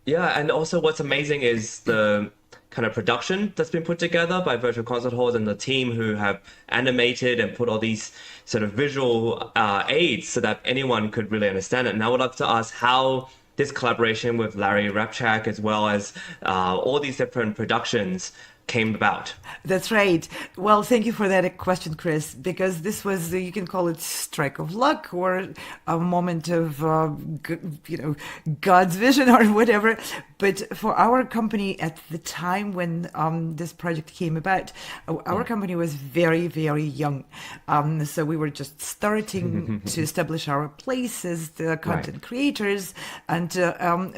Yeah, and also what's amazing is the kind of production that's been put together by Virtual Concert Halls and the team who have animated and put all these sort of visual aids so that anyone could really understand it. And I would like to ask how this collaboration with Larry Rapchak as well as all these different productions came about. That's right. Well, thank you for that question, Chris, because this was, you can call it strike of luck or a moment of, God's vision or whatever. But for our company at the time when this project came about, our company was very, very young. So we were just starting to establish our place as the content creators. And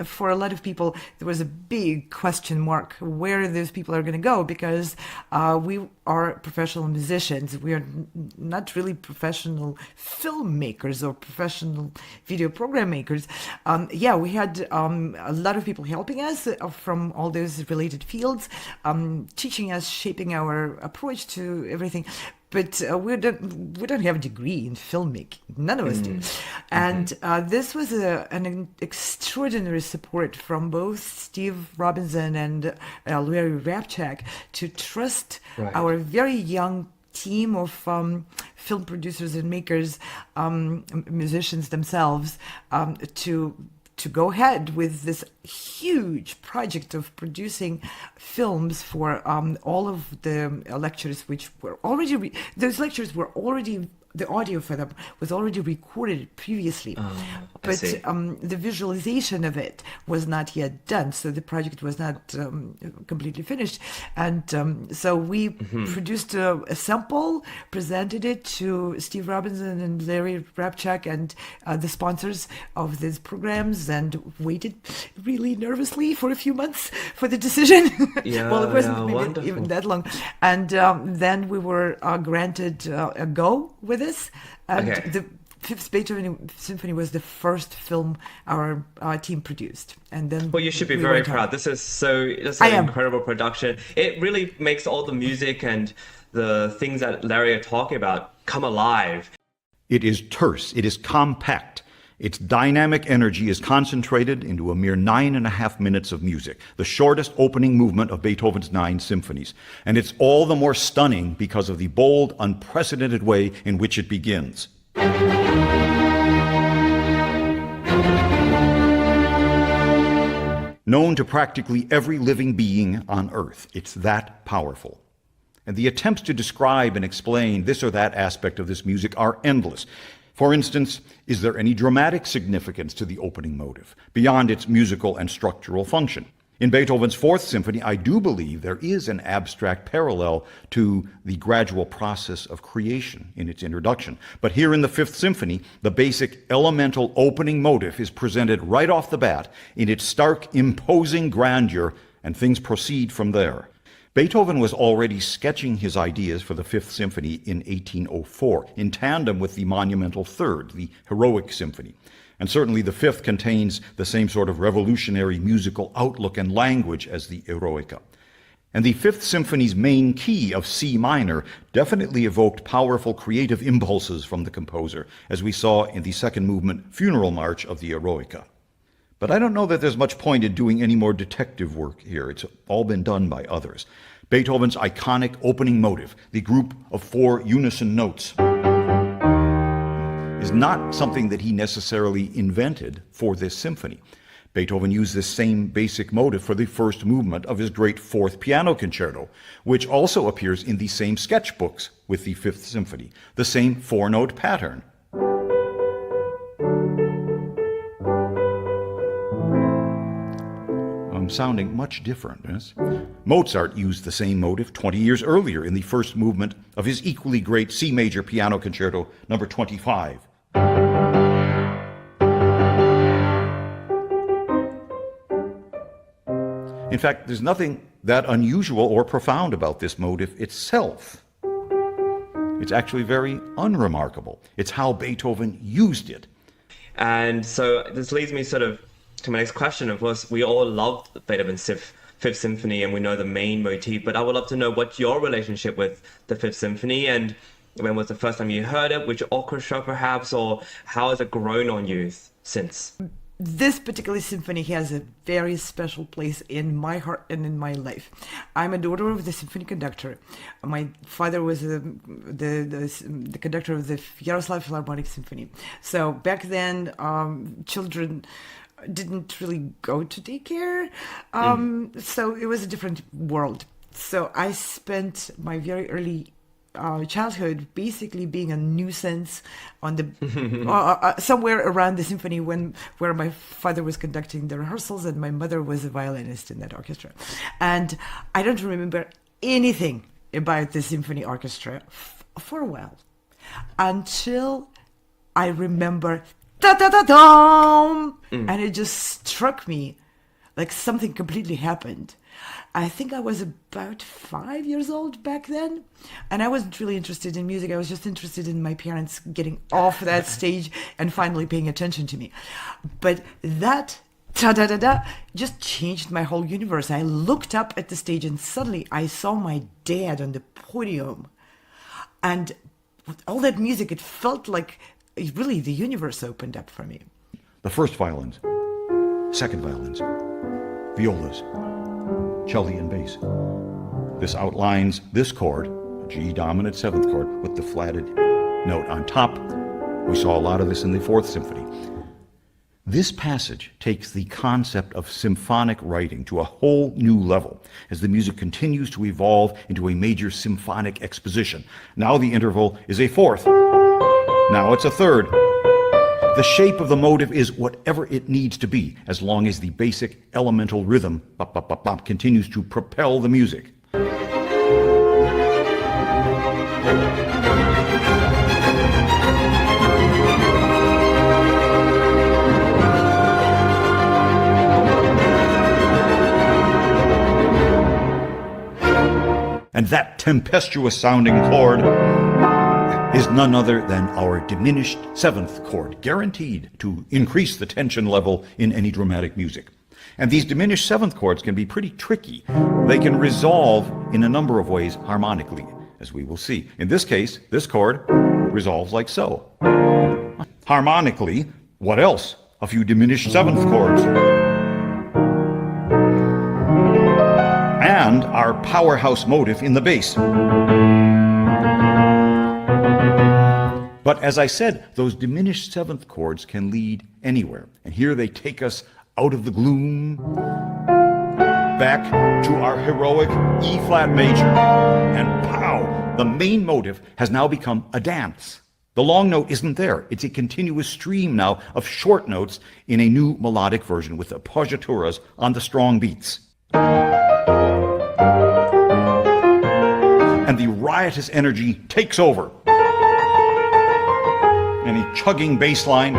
for a lot of people, there was a big question mark where those people are going to go, because we are professional musicians. We are not really professional filmmakers or professional video program makers. We had a lot of people helping us from all those related fields, teaching us, shaping our approach to everything. But we don't have a degree in filmmaking. None of us do. And this was an extraordinary support from both Steve Robinson and Larry Rapchak to trust our very young team of film producers and makers, musicians themselves, to go ahead with this huge project of producing films for all of the lectures, which were already, those lectures were already, the audio for them was already recorded previously, but the visualization of it was not yet done, so the project was not completely finished. And so we produced a sample, presented it to Steve Robinson and Larry Rapchak and the sponsors of these programs, and waited really nervously for a few months for the decision. Well, it wasn't maybe even that long. And then we were granted a go with this. And the Fifth Beethoven Symphony was the first film our team produced. And then you should be very proud. This is an incredible production. It really makes all the music and the things that Larry are talking about come alive. It is terse. It is compact. Its dynamic energy is concentrated into a mere 9.5 minutes of music, the shortest opening movement of Beethoven's 9 symphonies. And it's all the more stunning because of the bold, unprecedented way in which it begins. Known to practically every living being on earth. It's that powerful. And the attempts to describe and explain this or that aspect of this music are endless. For instance, is there any dramatic significance to the opening motive, beyond its musical and structural function? In Beethoven's Fourth Symphony, I do believe there is an abstract parallel to the gradual process of creation in its introduction. But here in the Fifth Symphony, the basic elemental opening motive is presented right off the bat in its stark, imposing grandeur, and things proceed from there. Beethoven was already sketching his ideas for the Fifth Symphony in 1804, in tandem with the monumental Third, the Heroic Symphony. And certainly the Fifth contains the same sort of revolutionary musical outlook and language as the Eroica. And the Fifth Symphony's main key of C minor definitely evoked powerful creative impulses from the composer, as we saw in the second movement, Funeral March of the Eroica. But I don't know that there's much point in doing any more detective work here. It's all been done by others. Beethoven's iconic opening motive, the group of 4 unison notes, is not something that he necessarily invented for this symphony. Beethoven used this same basic motive for the first movement of his great Fourth Piano Concerto, which also appears in the same sketchbooks with the Fifth Symphony, the same 4-note pattern. Sounding much different, yes? Mozart used the same motive 20 years earlier in the first movement of his equally great C major Piano Concerto, number 25. In fact, there's nothing that unusual or profound about this motive itself. It's actually very unremarkable. It's how Beethoven used it. And so this leads me sort of to my next question. Of course, we all loved Beethoven's Fifth Symphony, and we know the main motif. But I would love to know what's your relationship with the Fifth Symphony, and when was the first time you heard it? Which orchestra, perhaps, or how has it grown on you since? This particular symphony has a very special place in my heart and in my life. I'm a daughter of the symphony conductor. My father was the conductor of the Yaroslav Philharmonic Symphony. So back then, children didn't really go to daycare. So it was a different world. So I spent my very early childhood basically being a nuisance on the somewhere around the symphony where my father was conducting the rehearsals and my mother was a violinist in that orchestra. And I don't remember anything about the symphony orchestra for a while until I remember da da da dum, and it just struck me like something completely happened. I think I was about 5 years old back then, and I wasn't really interested in music. I was just interested in my parents getting off that stage and finally paying attention to me. But that ta-da-da-da just changed my whole universe. I looked up at the stage and suddenly I saw my dad on the podium. And with all that music, it felt like really the universe opened up for me. The first violins, second violins, violas, cello and bass. This outlines this chord, a G dominant seventh chord, with the flatted note on top. We saw a lot of this in the Fourth Symphony. This passage takes the concept of symphonic writing to a whole new level as the music continues to evolve into a major symphonic exposition. Now the interval is a fourth. Now it's a third. The shape of the motive is whatever it needs to be, as long as the basic elemental rhythm bop, bop, bop, bop, continues to propel the music. And that tempestuous sounding chord is none other than our diminished seventh chord, guaranteed to increase the tension level in any dramatic music. And these diminished seventh chords can be pretty tricky. They can resolve in a number of ways harmonically, as we will see. In this case, this chord resolves like so. Harmonically, what else? A few diminished seventh chords. And our powerhouse motive in the bass. But as I said, those diminished seventh chords can lead anywhere. And here they take us out of the gloom, back to our heroic E-flat major. And pow! The main motive has now become a dance. The long note isn't there. It's a continuous stream now of short notes in a new melodic version with appoggiaturas on the strong beats. And the riotous energy takes over. And a chugging bass line.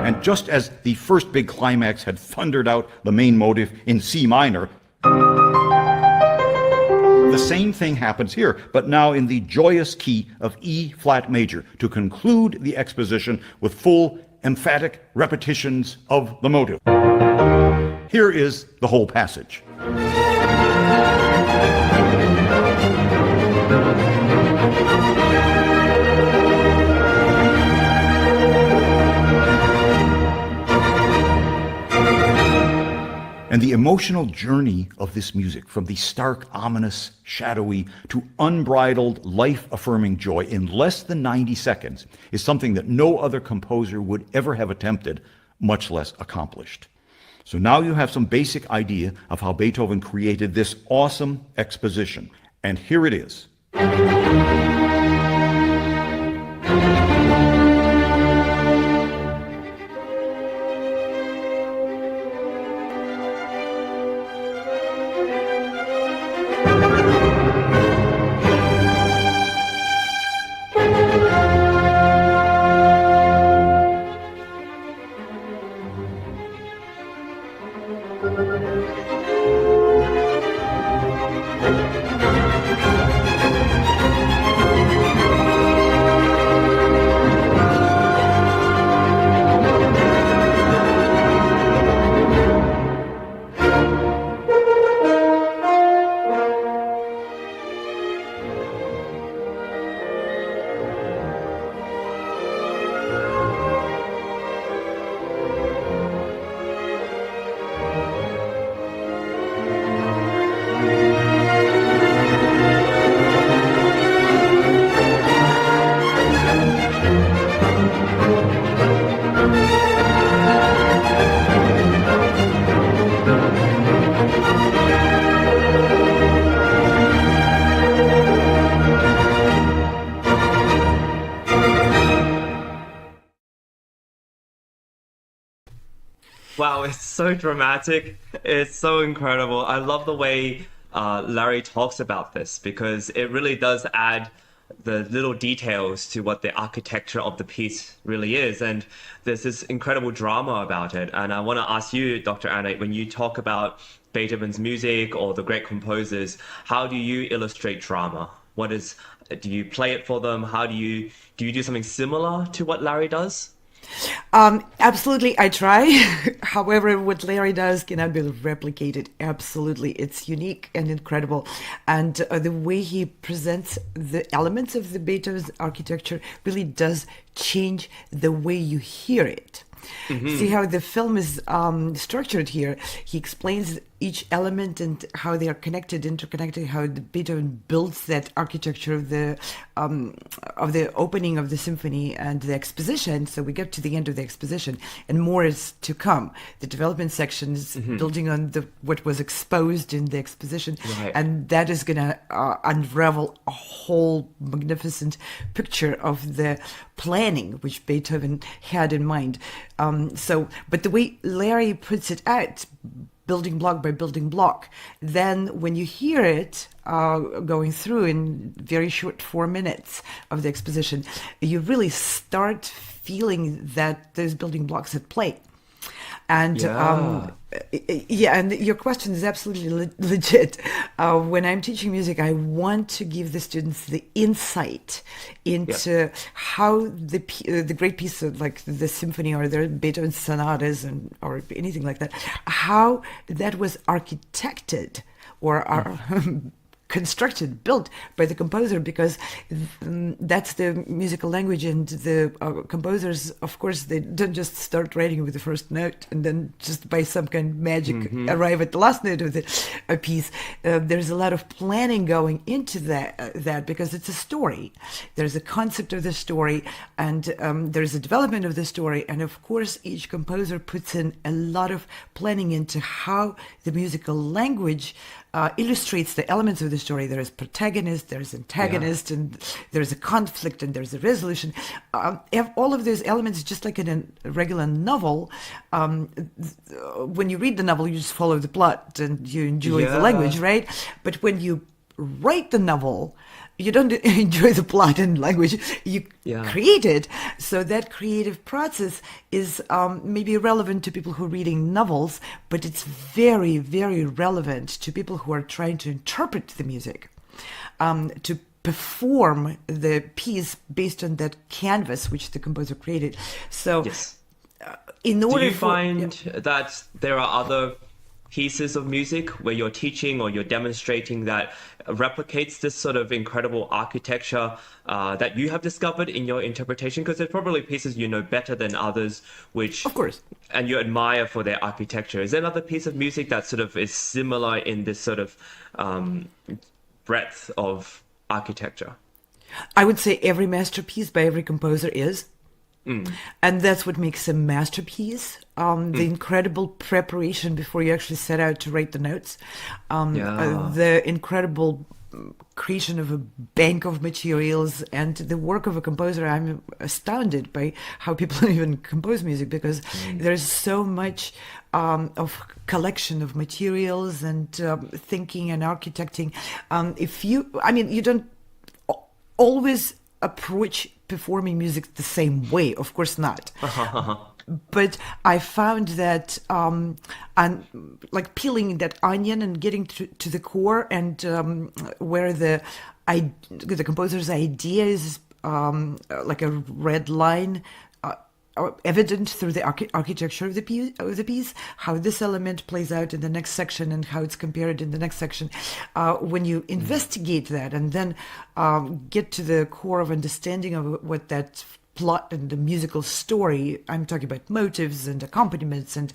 And just as the first big climax had thundered out the main motive in C minor, the same thing happens here, but now in the joyous key of E flat major to conclude the exposition with full emphatic repetitions of the motive. Here is the whole passage. And the emotional journey of this music, from the stark, ominous, shadowy, to unbridled, life-affirming joy in less than 90 seconds, is something that no other composer would ever have attempted, much less accomplished. So now you have some basic idea of how Beethoven created this awesome exposition. And here it is. Wow, it's so dramatic. It's so incredible. I love the way Larry talks about this because it really does add the little details to what the architecture of the piece really is. And there's this incredible drama about it. And I want to ask you, Dr. Anna, when you talk about Beethoven's music or the great composers, how do you illustrate drama? Do you play it for them? Do you do something similar to what Larry does? Absolutely, I try. However, what Larry does cannot be replicated. Absolutely, it's unique and incredible. And the way he presents the elements of the Beethoven's architecture really does change the way you hear it. See how the film is structured here. He explains each element and how they are connected, interconnected, how the Beethoven builds that architecture of the opening of the symphony and the exposition. So we get to the end of the exposition, and more is to come. The development section is building on what was exposed in the exposition, Right. and that is going to unravel a whole magnificent picture of the planning which Beethoven had in mind. But the way Larry puts it out, building block by building block, then when you hear it going through in very short 4 minutes of the exposition, you really start feeling that those building blocks at play. And and your question is absolutely legit. When I'm teaching music, I want to give the students the insight into how the great piece of like the symphony or the Beethoven sonatas or anything like that, how that was architected or constructed, built by the composer, because that's the musical language, and the composers, of course, they don't just start writing with the first note and then just by some kind of magic arrive at the last note of the piece. There's a lot of planning going into that because it's a story. There's a concept of the story, and there's a development of the story, and of course each composer puts in a lot of planning into how the musical language illustrates the elements of the story. There is protagonist, there's antagonist, and there's a conflict, and there's a resolution. All of those elements, just like in a regular novel, when you read the novel, you just follow the plot and you enjoy the language, right? But when you write the novel, you don't enjoy the plot and language, you create it. So that creative process is maybe relevant to people who are reading novels, but it's very, very relevant to people who are trying to interpret the music, to perform the piece based on that canvas which the composer created. So in order Do you find that there are other pieces of music where you're teaching or you're demonstrating that replicates this sort of incredible architecture that you have discovered in your interpretation? Because there's probably pieces you know better than others, which, of course, and you admire for their architecture. Is there another piece of music that sort of is similar in this sort of breadth of architecture? I would say every masterpiece by every composer is. And that's what makes a masterpiece. The incredible preparation before you actually set out to write the notes. The incredible creation of a bank of materials and the work of a composer. I'm astounded by how people even compose music, because there's so much of collection of materials and thinking and architecting. You don't always approach performing music the same way, of course not. But I found that like peeling that onion and getting to the core, and where the composer's idea is like a red line, evident through the architecture of the piece, how this element plays out in the next section and how it's compared in the next section. When you investigate that and then get to the core of understanding of what that plot and the musical story. I'm talking about motives and accompaniments and,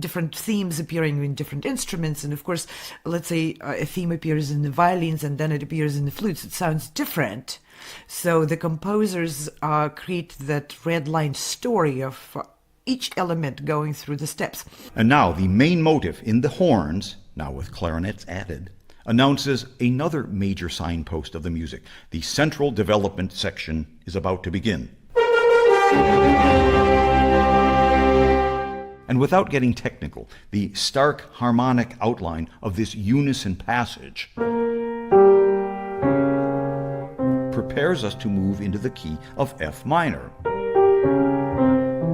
different themes appearing in different instruments. And of course, let's say a theme appears in the violins and then it appears in the flutes. It sounds different. So the composers create that red line story of each element going through the steps. And now the main motive in the horns, now with clarinets added, announces another major signpost of the music. The central development section is about to begin. And without getting technical, the stark harmonic outline of this unison passage prepares us to move into the key of F minor,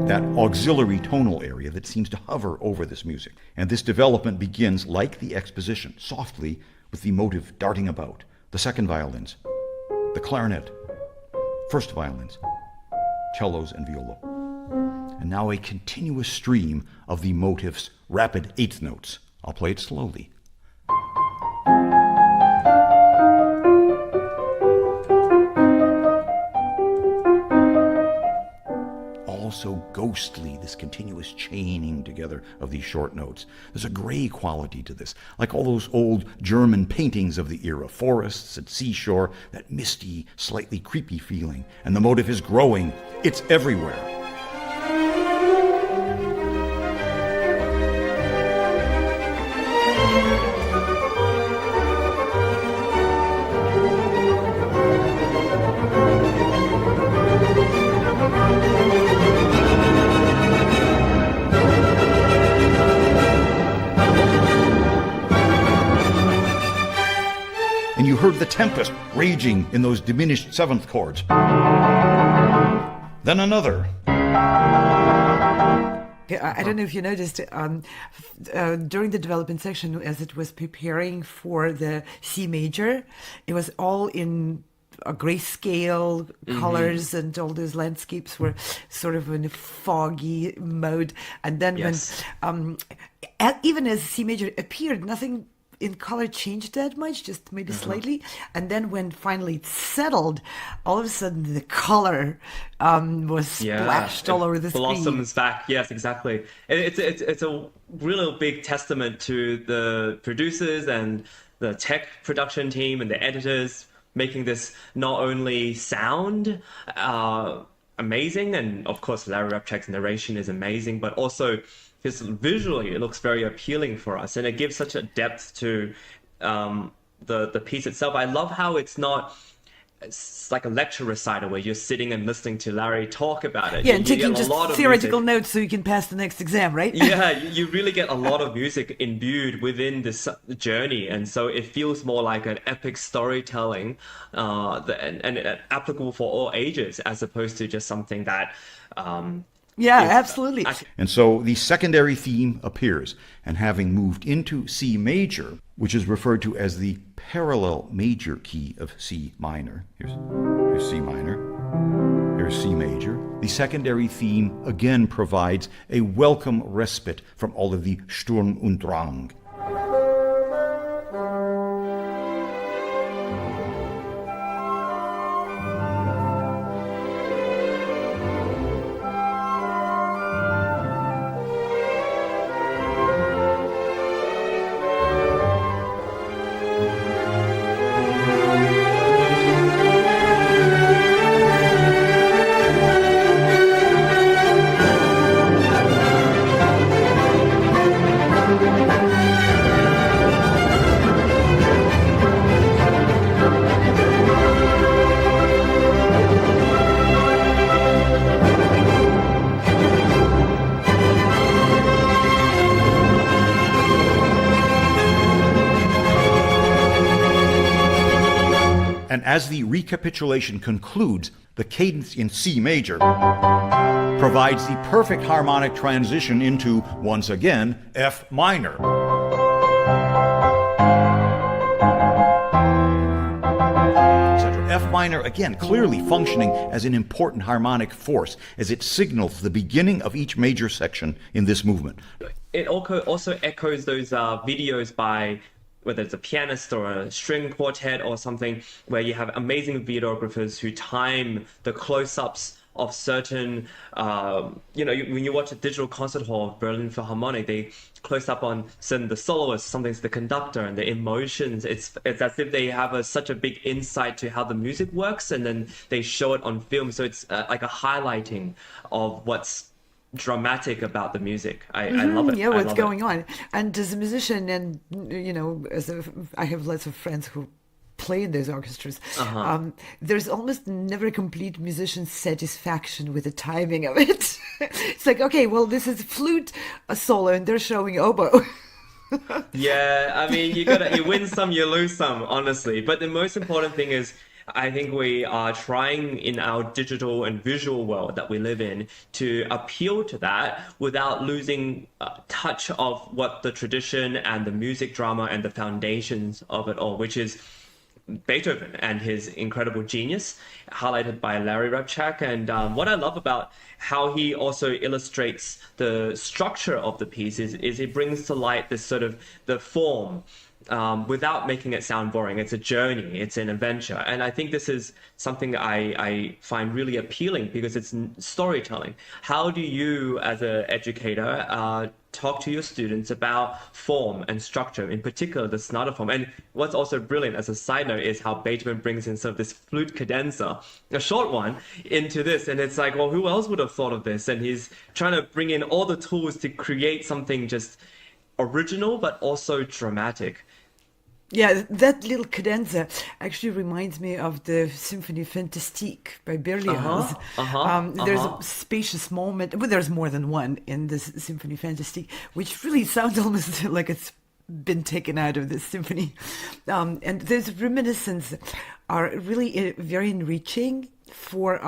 that auxiliary tonal area that seems to hover over this music. And this development begins, like the exposition, softly, with the motive darting about, the second violins, the clarinet, first violins, cellos and viola. And now a continuous stream of the motif's rapid eighth notes. I'll play it slowly. So ghostly, this continuous chaining together of these short notes. There's a gray quality to this, like all those old German paintings of the era, forests and seashore, that misty, slightly creepy feeling. And the motive is growing. It's everywhere. And you heard the tempest raging in those diminished seventh chords. Then another. I don't know if you noticed, during the development section, as it was preparing for the C major, it was all in a grayscale colors, and all those landscapes were sort of in a foggy mode. And then when, even as C major appeared, nothing in color changed that much, just maybe slightly. And then when finally it settled, all of a sudden the color was splashed all over the screen. Blossoms back, yes, exactly. It's a real big testament to the producers and the tech production team and the editors making this not only sound amazing, and of course Larry Rapchak's narration is amazing, but also just visually, it looks very appealing for us, and it gives such a depth to the piece itself. I love how it's like a lecture recital where you're sitting and listening to Larry talk about it. Yeah, and taking just theoretical notes so you can pass the next exam, right? Yeah, you really get a lot of music imbued within this journey, and so it feels more like an epic storytelling, and applicable for all ages, as opposed to just something that. Yeah, absolutely. And so the secondary theme appears, and having moved into C major, which is referred to as the parallel major key of C minor. Here's C minor. Here's C major. The secondary theme again provides a welcome respite from all of the Sturm und Drang. And as the recapitulation concludes, the cadence in C major provides the perfect harmonic transition into, once again, F minor. F minor, again, clearly functioning as an important harmonic force as it signals the beginning of each major section in this movement. It also echoes those videos by whether it's a pianist or a string quartet or something, where you have amazing videographers who time the close-ups of certain, when you watch a digital concert hall of Berlin Philharmonic, they close up on certain the soloist, something's the conductor, and the emotions. It's as if they have such a big insight to how the music works, and then they show it on film. So it's like a highlighting of what's dramatic about the music. I love it. Yeah, I what's love going it. on. And as a musician, and I have lots of friends who play in those orchestras. There's almost never a complete musician satisfaction with the timing of it. It's like, okay, well, this is flute a solo, and they're showing oboe. Yeah, I mean, you win some, you lose some, honestly. But the most important thing is, I think we are trying in our digital and visual world that we live in to appeal to that without losing touch of what the tradition and the music drama and the foundations of it all, which is Beethoven and his incredible genius, highlighted by Larry Rapchak. And what I love about how he also illustrates the structure of the piece is he brings to light this sort of the form without making it sound boring. It's a journey, it's an adventure. And I think this is something I find really appealing because it's storytelling. How do you, as an educator, talk to your students about form and structure, in particular the sonata form? And what's also brilliant as a side note is how Beethoven brings in sort of this flute cadenza, a short one, into this. And it's like, well, who else would have thought of this? And he's trying to bring in all the tools to create something just original, but also dramatic. Yeah, that little cadenza actually reminds me of the Symphonie Fantastique by Berlioz. There's a spacious moment, but there's more than one in this Symphonie Fantastique, which really sounds almost like it's been taken out of this symphony. And those reminiscences are really very enriching for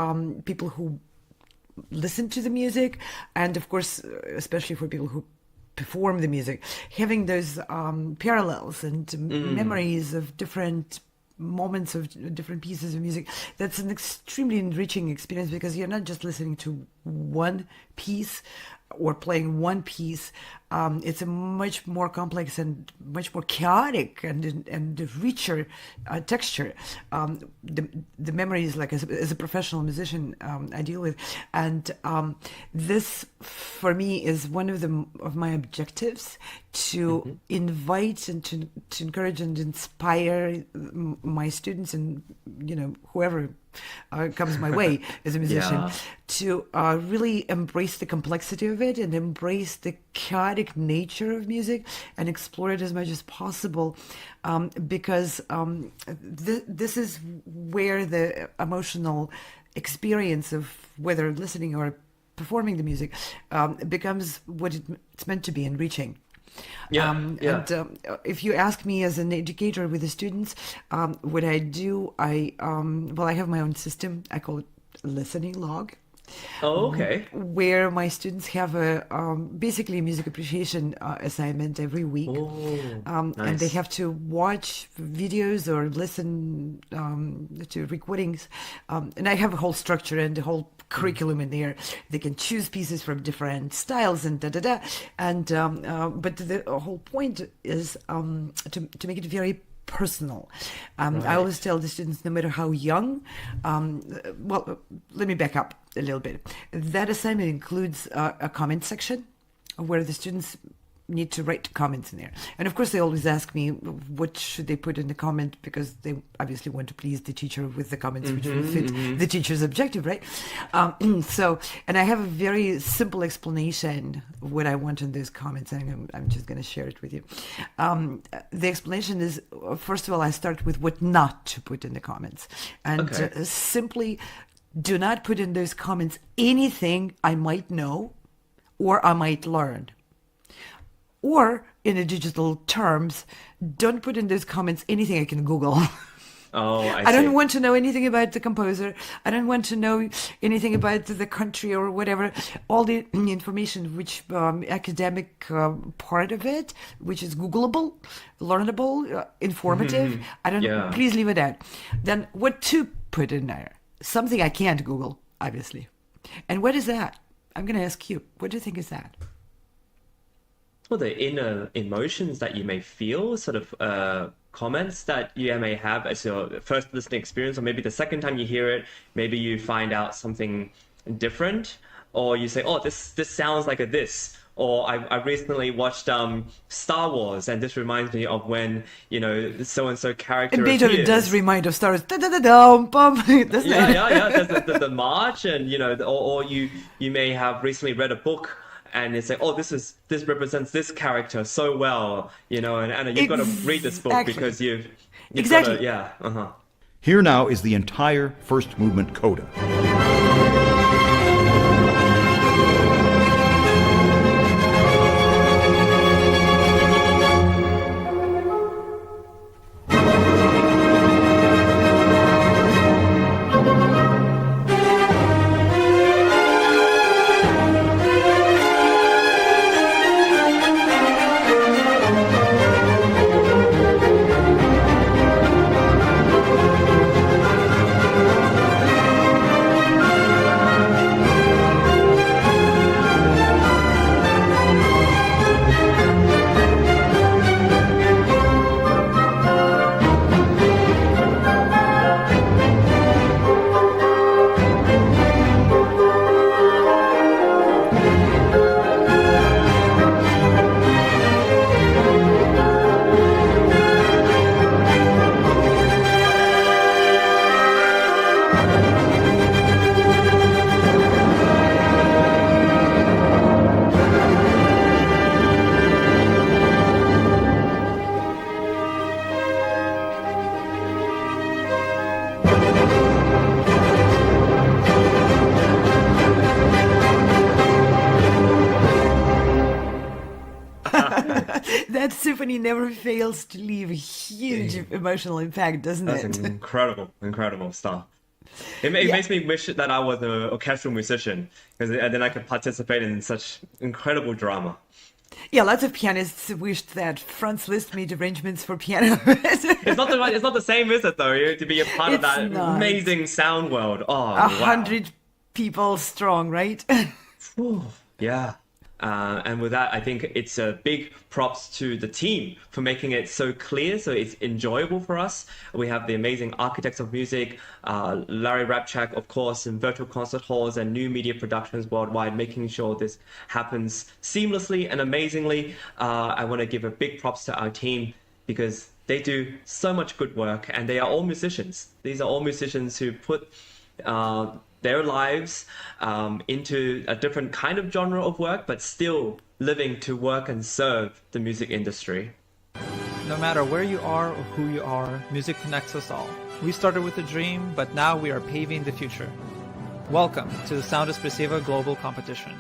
people who listen to the music, and of course, especially for people who perform the music, having those parallels and memories of different moments of different pieces of music. That's an extremely enriching experience because you're not just listening to one piece or playing one piece. It's a much more complex and much more chaotic and richer texture. The memories, like as a professional musician, I deal with, and this for me is one of my objectives to invite and to encourage and inspire my students and whoever comes my way as a musician to really embrace the complexity of it and embrace the chaotic nature of music and explore it as much as possible, because this is where the emotional experience of whether listening or performing the music becomes what it's meant to be, enriching. And if you ask me as an educator with the students, what I do, I have my own system. I call it listening log. Oh, okay. Where my students have a basically a music appreciation assignment every week. Nice. And they have to watch videos or listen to recordings. And I have a whole structure and a whole curriculum in there. They can choose pieces from different styles and da-da-da. And but the whole point is to make it very personal. I always tell the students, no matter how young, let me back up a little bit. That assignment includes a comment section where the students need to write comments in there. And of course, they always ask me, what should they put in the comment? Because they obviously want to please the teacher with the comments which will fit the teacher's objective, right? And I have a very simple explanation of what I want in those comments, and I'm just going to share it with you. The explanation is, first of all, I start with what not to put in the comments. And simply do not put in those comments anything I might know or I might learn. Or, in a digital terms, don't put in those comments anything I can Google. Oh, I see. I don't want to know anything about the composer. I don't want to know anything about the country or whatever. All the information, which academic part of it, which is Googleable, learnable, informative. I don't. Please leave it out. Then what to put in there? Something I can't Google, obviously. And what is that? I'm going to ask you. What do you think is that? well, the inner emotions that you may feel, sort of comments that you may have as your first listening experience, or maybe the second time you hear it, maybe you find out something different, or you say, oh, this sounds like a this. Or I recently watched Star Wars, and this reminds me of when, you know, so and so character And Beethoven appears. does remind of stars. Da da da dum bum, doesn't Yeah, it? yeah. There's the march, and you know, or you may have recently read a book, and it's like, oh, this represents this character so well, you know, and you've got to read this book Exactly. because you've Exactly. got to, yeah, uh-huh. Here now is the entire first movement coda. That symphony never fails to leave a huge emotional impact, doesn't That's it? incredible stuff. It Yeah. makes me wish that I was an orchestral musician, because then I could participate in such incredible drama. Yeah, lots of pianists wished that Franz Liszt made arrangements for piano. It's not the same, is it, though? To be a part of It's that not. amazing sound world. Oh, A wow. 100 people strong, right? Whew. Yeah. And with that, I think it's a big props to the team for making it so clear, so it's enjoyable for us. We have the amazing architects of music, Larry Rapchak, of course, in virtual concert halls and new media productions worldwide, making sure this happens seamlessly and amazingly. I want to give a big props to our team because they do so much good work, and they are all musicians. These are all musicians who put their lives into a different kind of genre of work, but still living to work and serve the music industry. No matter where you are or who you are, music connects us all. We started with a dream, but now we are paving the future. Welcome to the Sound Expressiva Global Competition.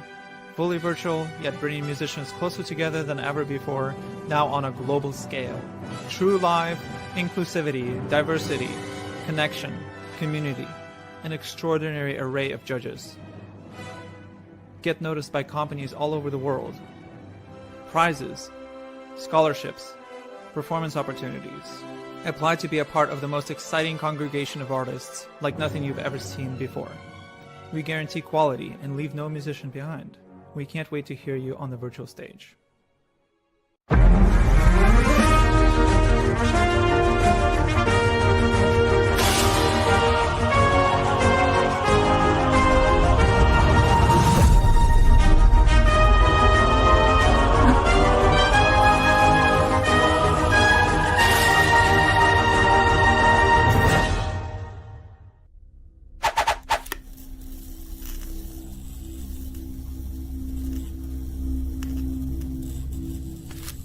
Fully virtual, yet bringing musicians closer together than ever before, now on a global scale. True live, inclusivity, diversity, connection, community. An extraordinary array of judges. Get noticed by companies all over the world. Prizes, scholarships, performance opportunities. Apply to be a part of the most exciting congregation of artists like nothing you've ever seen before. We guarantee quality and leave no musician behind. We can't wait to hear you on the virtual stage.